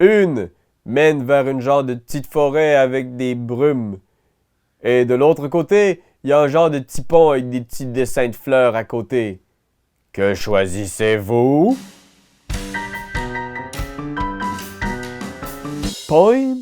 Une mène vers une genre de petite forêt avec des brumes. Et de l'autre côté, il y a un genre de petit pont avec des petits dessins de fleurs à côté. Que choisissez-vous? Point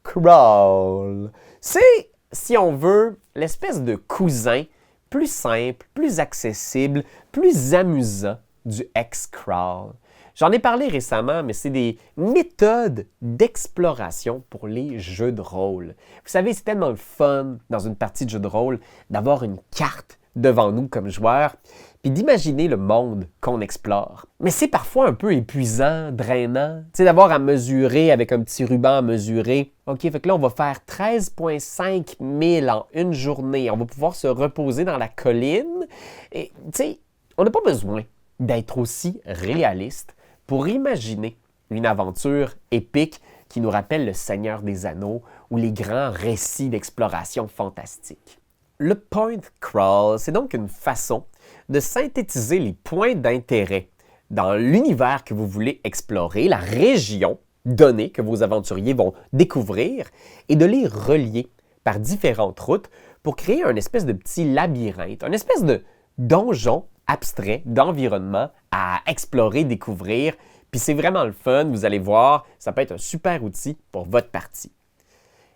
crawl. C'est, si on veut, l'espèce de cousin plus simple, plus accessible, plus amusant du X-crawl. J'en ai parlé récemment, mais c'est des méthodes d'exploration pour les jeux de rôle. Vous savez, c'est tellement le fun dans une partie de jeu de rôle d'avoir une carte devant nous comme joueurs, puis d'imaginer le monde qu'on explore. Mais c'est parfois un peu épuisant, drainant, tu sais, d'avoir à mesurer avec un petit ruban à mesurer. OK, fait que là, on va faire 13,5 000 en une journée. On va pouvoir se reposer dans la colline. Et, tu sais, on n'a pas besoin d'être aussi réaliste pour imaginer une aventure épique qui nous rappelle le Seigneur des Anneaux ou les grands récits d'exploration fantastique. Le point crawl, c'est donc une façon de synthétiser les points d'intérêt dans l'univers que vous voulez explorer, la région donnée que vos aventuriers vont découvrir et de les relier par différentes routes pour créer un espèce de petit labyrinthe, un espèce de donjon abstrait d'environnement à explorer, découvrir. Puis c'est vraiment le fun, vous allez voir, ça peut être un super outil pour votre partie.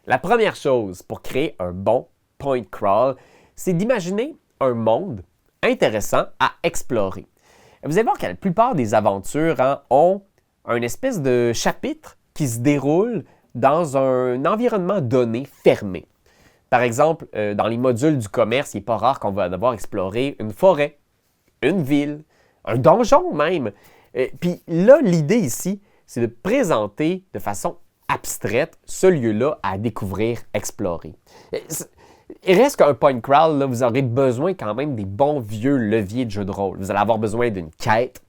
La première chose pour créer un bon point crawl, c'est d'imaginer un monde intéressant à explorer. Vous allez voir que la plupart des aventures ont un espèce de chapitre qui se déroule dans un environnement donné, fermé. Par exemple, dans les modules du commerce, il n'est pas rare qu'on va devoir explorer une forêt, une ville, un donjon même. Puis là, l'idée ici, c'est de présenter de façon abstraite ce lieu-là à découvrir, explorer. Il reste qu'un point crawl, là, vous aurez besoin quand même des bons vieux leviers de jeu de rôle. Vous allez avoir besoin d'une quête,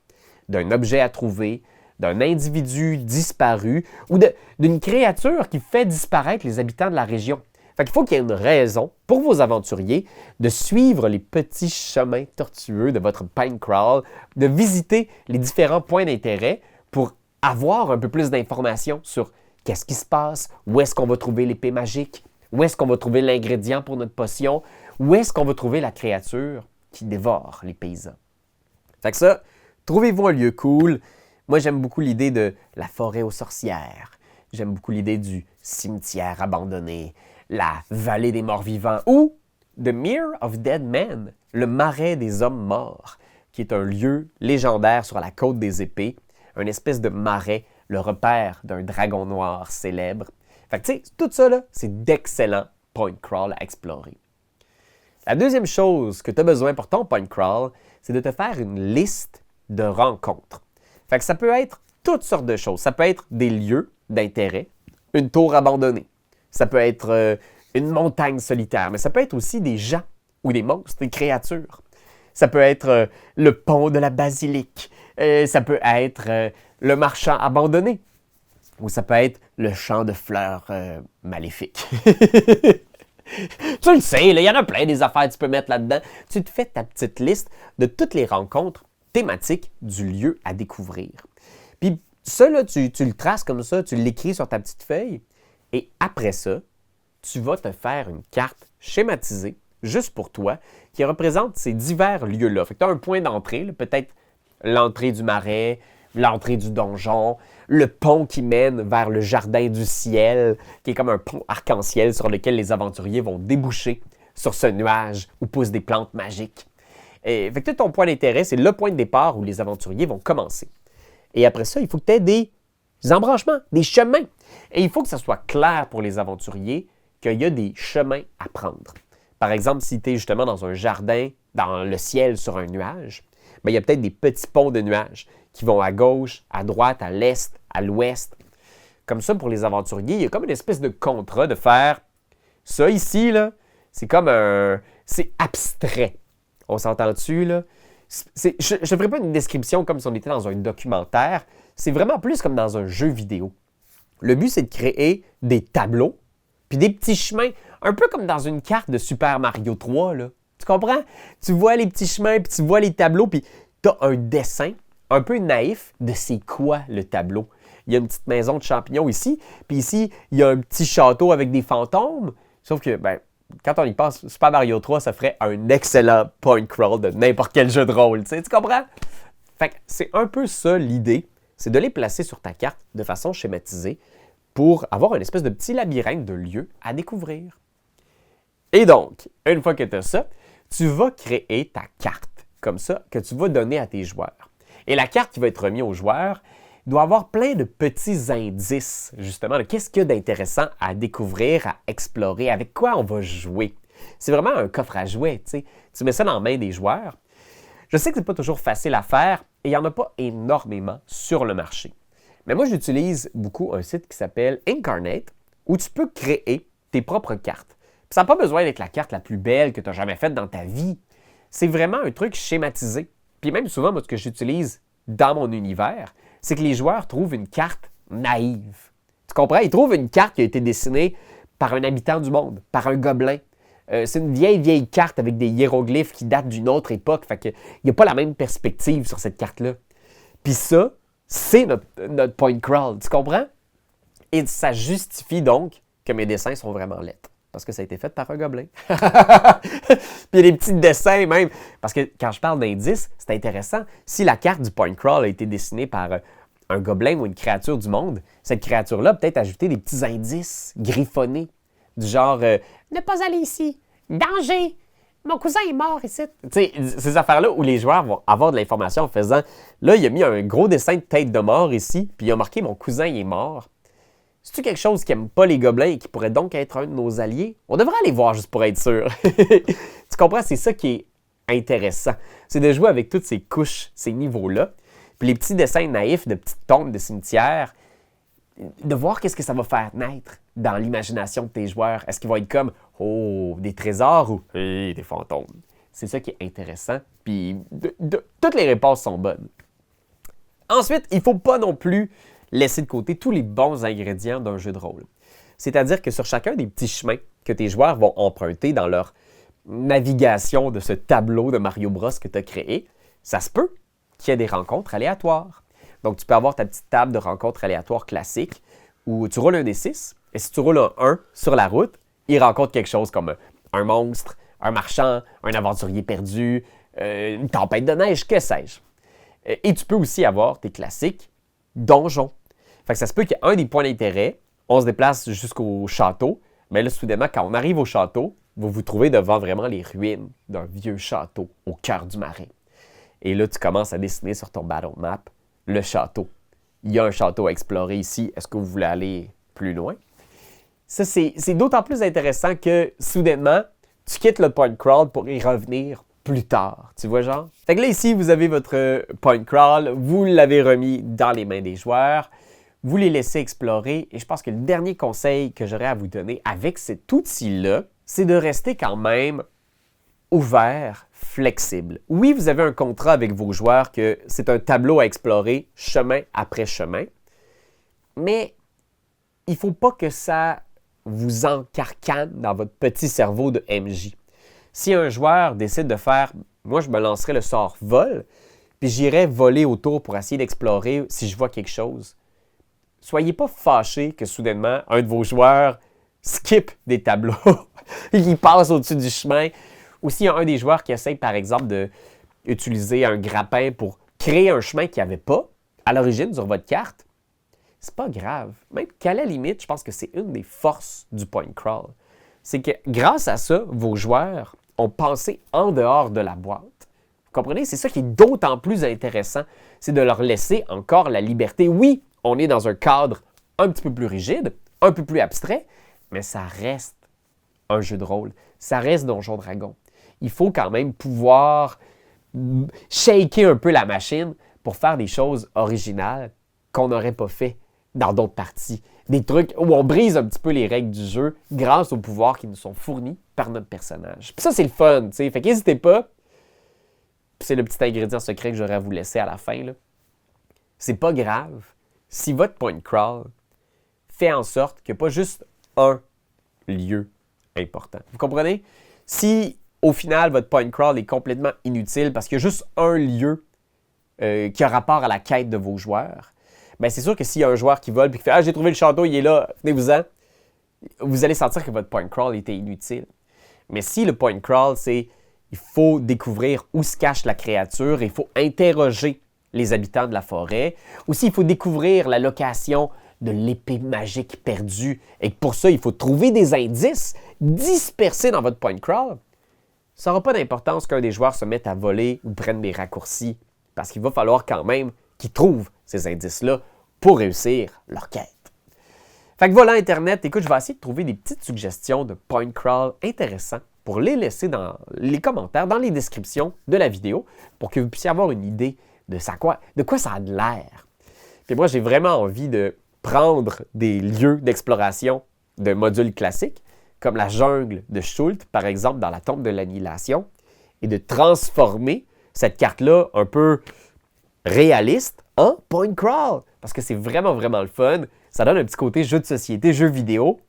d'un objet à trouver, d'un individu disparu ou d'une créature qui fait disparaître les habitants de la région. Fait qu'il faut qu'il y ait une raison pour vos aventuriers de suivre les petits chemins tortueux de votre point crawl, de visiter les différents points d'intérêt pour avoir un peu plus d'informations sur qu'est-ce qui se passe, où est-ce qu'on va trouver l'épée magique, où est-ce qu'on va trouver l'ingrédient pour notre potion, où est-ce qu'on va trouver la créature qui dévore les paysans. Fait que ça, trouvez-vous un lieu cool. Moi, j'aime beaucoup l'idée de la forêt aux sorcières. J'aime beaucoup l'idée du cimetière abandonné, la vallée des morts-vivants ou The Mere of Dead Men, le marais des hommes morts, qui est un lieu légendaire sur la côte des épées, une espèce de marais, le repère d'un dragon noir célèbre. Fait que tu sais, tout ça, là, c'est d'excellents point crawl à explorer. La deuxième chose que tu as besoin pour ton point crawl, c'est de te faire une liste de rencontres. Fait que ça peut être toutes sortes de choses. Ça peut être des lieux d'intérêt, une tour abandonnée. Ça peut être une montagne solitaire, mais ça peut être aussi des gens ou des monstres, des créatures. Ça peut être le pont de la basilique. Ça peut être le marchand abandonné. Ou ça peut être le champ de fleurs maléfiques. Tu le sais, il y en a plein des affaires que tu peux mettre là-dedans. Tu te fais ta petite liste de toutes les rencontres thématiques du lieu à découvrir. Puis ça, là, tu le traces comme ça, tu l'écris sur ta petite feuille. Et après ça, tu vas te faire une carte schématisée, juste pour toi, qui représente ces divers lieux-là. Fait que tu as un point d'entrée, peut-être l'entrée du marais, l'entrée du donjon, le pont qui mène vers le jardin du ciel, qui est comme un pont arc-en-ciel sur lequel les aventuriers vont déboucher sur ce nuage où poussent des plantes magiques. Et, fait que ton point d'intérêt, c'est le point de départ où les aventuriers vont commencer. Et après ça, il faut que tu aies des embranchements, des chemins. Et il faut que ça soit clair pour les aventuriers qu'il y a des chemins à prendre. Par exemple, si tu es justement dans un jardin, dans le ciel sur un nuage, bien, il y a peut-être des petits ponts de nuages qui vont à gauche, à droite, à l'est, à l'ouest. Comme ça, pour les aventuriers, il y a comme une espèce de contrat de faire ça ici, là, c'est comme un... c'est abstrait. On s'entend-tu, là? Je ne ferai pas une description comme si on était dans un documentaire. C'est vraiment plus comme dans un jeu vidéo. Le but, c'est de créer des tableaux, puis des petits chemins, un peu comme dans une carte de Super Mario 3, là. Tu comprends? Tu vois les petits chemins, puis tu vois les tableaux, puis tu as un dessin un peu naïf de c'est quoi le tableau. il y a une petite maison de champignons ici, puis ici, il y a un petit château avec des fantômes. Sauf que, ben, quand on y pense, Super Mario 3, ça ferait un excellent point crawl de n'importe quel jeu de rôle, tu comprends? Fait que c'est un peu ça l'idée, c'est de les placer sur ta carte de façon schématisée pour avoir une espèce de petit labyrinthe de lieux à découvrir. Et donc, une fois que tu as ça, tu vas créer ta carte, comme ça, que tu vas donner à tes joueurs. Et la carte qui va être remise aux joueurs doit avoir plein de petits indices, justement, de qu'est-ce qu'il y a d'intéressant à découvrir, à explorer, avec quoi on va jouer. C'est vraiment un coffre à jouets, tu sais. Tu mets ça dans la main des joueurs. Je sais que ce n'est pas toujours facile à faire et il n'y en a pas énormément sur le marché. Mais moi, j'utilise beaucoup un site qui s'appelle Inkarnate, où tu peux créer tes propres cartes. Puis ça n'a pas besoin d'être la carte la plus belle que tu as jamais faite dans ta vie. C'est vraiment un truc schématisé. Puis même souvent, moi, ce que j'utilise dans mon univers, c'est que les joueurs trouvent une carte naïve. Tu comprends? Ils trouvent une carte qui a été dessinée par un habitant du monde, par un gobelin. C'est une vieille carte avec des hiéroglyphes qui datent d'une autre époque. Fait qu'il n'y a pas la même perspective sur cette carte-là. Puis ça, c'est notre point crawl. Tu comprends? Et ça justifie donc que mes dessins sont vraiment laids. Parce que ça a été fait par un gobelin. Puis il y a des petits dessins même. Parce que quand je parle d'indices, c'est intéressant. Si la carte du point crawl a été dessinée par un gobelin ou une créature du monde, cette créature-là a peut-être ajouté des petits indices griffonnés. Du genre, ne pas aller ici, danger, mon cousin est mort ici. Tu sais, ces affaires-là où les joueurs vont avoir de l'information en faisant, là, il a mis un gros dessin de tête de mort ici, puis il a marqué mon cousin est mort. C'est-tu quelque chose qui n'aime pas les gobelins et qui pourrait donc être un de nos alliés? On devrait aller voir juste pour être sûr. Tu comprends? C'est ça qui est intéressant. C'est de jouer avec toutes ces couches, ces niveaux-là. Puis les petits dessins naïfs de petites tombes de cimetière, de voir qu'est-ce que ça va faire naître dans l'imagination de tes joueurs. Est-ce qu'ils vont être comme « Oh, des trésors » ou « Hey, des fantômes ». C'est ça qui est intéressant. Puis toutes les réponses sont bonnes. Ensuite, il ne faut pas non plus laisser de côté tous les bons ingrédients d'un jeu de rôle. C'est-à-dire que sur chacun des petits chemins que tes joueurs vont emprunter dans leur navigation de ce tableau de Mario Bros que tu as créé, ça se peut qu'il y ait des rencontres aléatoires. Donc, tu peux avoir ta petite table de rencontres aléatoires classique où tu roules un des 6 et si tu roules un 1 sur la route, il rencontre quelque chose comme un monstre, un marchand, un aventurier perdu, une tempête de neige, que sais-je. Et tu peux aussi avoir tes classiques donjons. Fait que ça se peut qu'il y ait un des points d'intérêt, on se déplace jusqu'au château, mais là, soudainement, quand on arrive au château, vous vous trouvez devant vraiment les ruines d'un vieux château au cœur du marais. Et là, tu commences à dessiner sur ton battle map le château. Il y a un château à explorer ici. Est-ce que vous voulez aller plus loin? Ça, c'est d'autant plus intéressant que, soudainement, tu quittes le point crawl pour y revenir plus tard. Tu vois, genre? Fait que là, ici, vous avez votre point crawl. Vous l'avez remis dans les mains des joueurs. Vous les laissez explorer. Et je pense que le dernier conseil que j'aurais à vous donner avec cet outil-là, c'est de rester quand même ouvert, flexible. Oui, vous avez un contrat avec vos joueurs que c'est un tableau à explorer chemin après chemin, mais il ne faut pas que ça vous encarcane dans votre petit cerveau de MJ. Si un joueur décide de faire, moi je me lancerai le sort vol, puis j'irai voler autour pour essayer d'explorer si je vois quelque chose. Soyez pas fâchés que soudainement un de vos joueurs skip des tableaux, il passe au-dessus du chemin. Ou s'il y a un des joueurs qui essaie, par exemple, d'utiliser un grappin pour créer un chemin qu'il n'y avait pas à l'origine sur votre carte, c'est pas grave. Même qu'à la limite, je pense que c'est une des forces du point crawl. C'est que grâce à ça, vos joueurs ont pensé en dehors de la boîte. Vous comprenez? C'est ça qui est d'autant plus intéressant. C'est de leur laisser encore la liberté. Oui, on est dans un cadre un petit peu plus rigide, un peu plus abstrait, mais ça reste un jeu de rôle. Ça reste Donjon Dragon. Il faut quand même pouvoir shaker un peu la machine pour faire des choses originales qu'on n'aurait pas fait dans d'autres parties. Des trucs où on brise un petit peu les règles du jeu grâce aux pouvoirs qui nous sont fournis par notre personnage. Puis ça, c'est le fun, tu sais. Fait qu'hésitez pas. Puis c'est le petit ingrédient secret que j'aurais à vous laisser à la fin, là. C'est pas grave si votre point crawl fait en sorte qu'il n'y a pas juste un lieu important. Vous comprenez? Si, au final, votre point crawl est complètement inutile parce qu'il y a juste un lieu qui a rapport à la quête de vos joueurs, bien c'est sûr que s'il y a un joueur qui vole et qui fait « Ah, j'ai trouvé le château, il est là, venez-vous-en », vous allez sentir que votre point crawl était inutile. Mais si le point crawl, c'est il faut découvrir où se cache la créature, il faut interroger les habitants de la forêt, ou s'il faut découvrir la location de l'épée magique perdue, et que pour ça, il faut trouver des indices dispersés dans votre point crawl, ça n'aura pas d'importance qu'un des joueurs se mette à voler ou prenne des raccourcis, parce qu'il va falloir quand même qu'ils trouvent ces indices-là pour réussir leur quête. Fait que voilà Internet, écoute, je vais essayer de trouver des petites suggestions de point crawl intéressants pour les laisser dans les commentaires, dans les descriptions de la vidéo, pour que vous puissiez avoir une idée de quoi ça a de l'air. Puis moi, j'ai vraiment envie de prendre des lieux d'exploration de modules classiques, comme la jungle de Shult, par exemple, dans la tombe de l'annihilation, et de transformer cette carte-là un peu réaliste en point crawl, parce que c'est vraiment, vraiment le fun. Ça donne un petit côté jeu de société, jeu vidéo,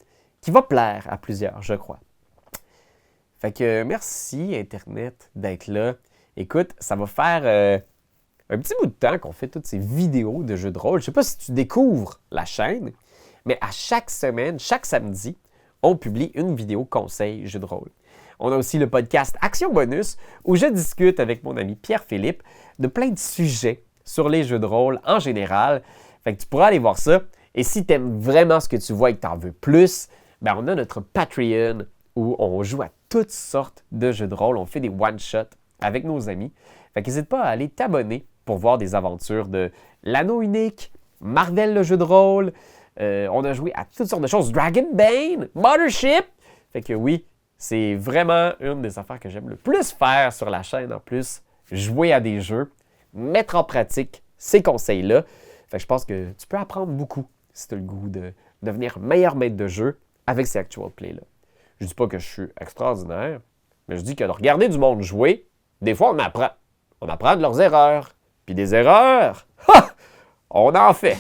qui va plaire à plusieurs, je crois. Fait que merci Internet d'être là. Écoute, ça va faire un petit bout de temps qu'on fait toutes ces vidéos de jeux de rôle. Je ne sais pas si tu découvres la chaîne, mais à chaque semaine, chaque samedi, on publie une vidéo conseil jeux de rôle. On a aussi le podcast Action Bonus, où je discute avec mon ami Pierre-Philippe de plein de sujets sur les jeux de rôle en général. Fait que tu pourras aller voir ça. Et si tu aimes vraiment ce que tu vois et que tu en veux plus, ben on a notre Patreon où on joue à toutes sortes de jeux de rôle. On fait des one-shots avec nos amis. Fait qu'hésite pas à aller t'abonner pour voir des aventures de l'Anneau unique, Marvel le jeu de rôle. On a joué à toutes sortes de choses. Dragonbane, Mothership. Fait que oui, c'est vraiment une des affaires que j'aime le plus faire sur la chaîne en plus. Jouer à des jeux, mettre en pratique ces conseils-là. Fait que je pense que tu peux apprendre beaucoup si tu as le goût de devenir meilleur maître de jeu avec ces actual plays-là. Je dis pas que je suis extraordinaire, mais je dis que de regarder du monde jouer, des fois on apprend. On apprend de leurs erreurs. Puis des erreurs, on en fait.